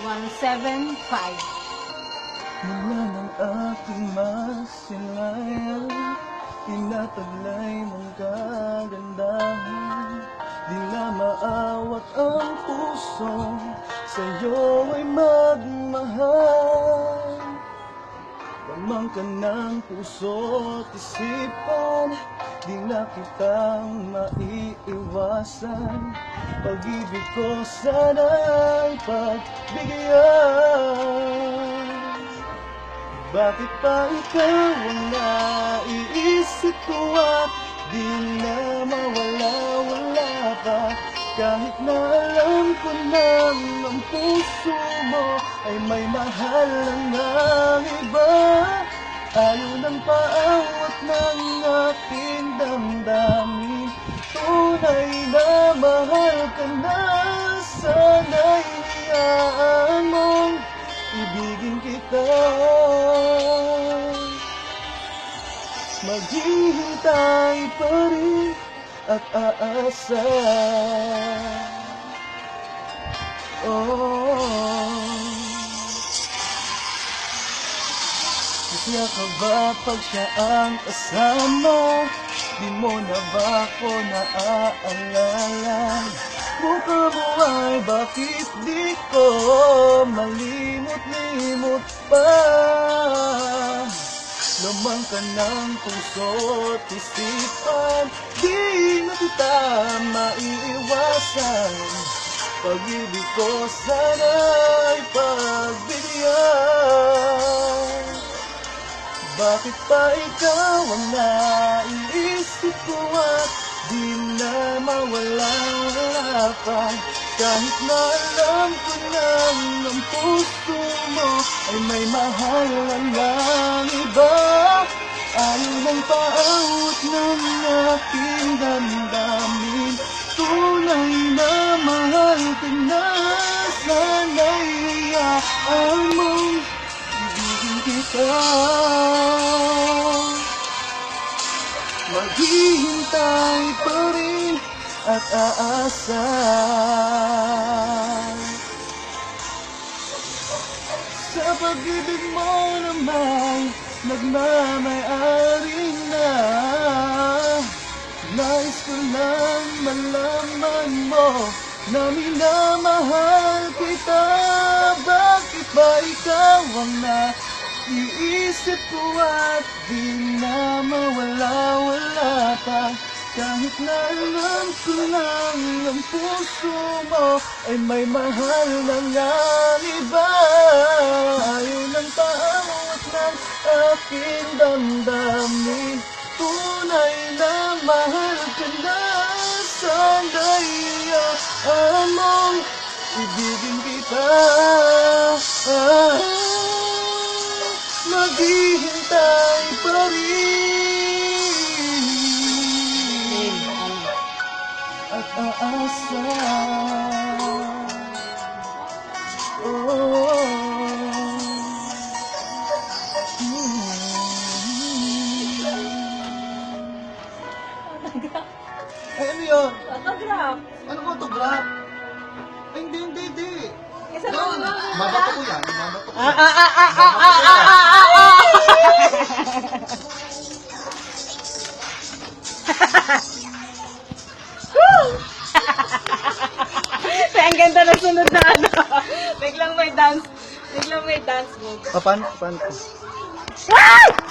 175. Mula ng aking masilayan, tinataglay mong kagandahan. Di na maawat ang puso, sa'yo ay magmahal. Lamang ka ng puso't isipan, di na kitang maiiwasan. Pag-ibig ko sana'y pagbigyan. Bakit pa ikaw ang naiisip ko at di na mawala-wala pa? Kahit na alam ko nang ang puso mo ay may mahal ng iba. Ayaw ng paawat ng aking damdamin, tunay na mahal ka na. Sana'y hiyaan mong ibigin kita. Maghihintay pa rin at aasa. Masaya ka ba pag siya ang kasama? Di mo na ba ako naaalala? Mukha mo ay bakit di ko malimot-limot pa? Lamang ka ng puso't isipan, di na kita maiiwasan. Pag-ibig ko sana'y pagbigyan. Bakit pa ikaw ang naiisip ko at di na mawala-wala pa? Kahit na alam ko nang ang puso mo ay may mahal ng iba. Ayaw ng paawat ng aking damdamin, tunay na mahal ka na. Sana'y hiyaan mong ibigin kita. Maghihintay pa rin at aasa. Sa pag-ibig mo naman nagmamay-ari na. Nais ko lang malaman mo na minamahal kita. Bakit ba ikaw ang naiisip ko at di na mawala-wala pa? Kahit na alam ko lang ang puso mo ay may mahal ng iba. Ayaw ng paawat ng aking damdamin, tunay na mahal ka na. Sana'y hiyaan mong ibigin kita. Maghihintay pa rin at aasa. Ay, ano yun? Autograph. Ano autograph? Ay, hindi. Isa lang ba? Mabato ko yan, mabato ko. Ang ganda na sunod na ano. Biglang may dance move. Paano? Ah!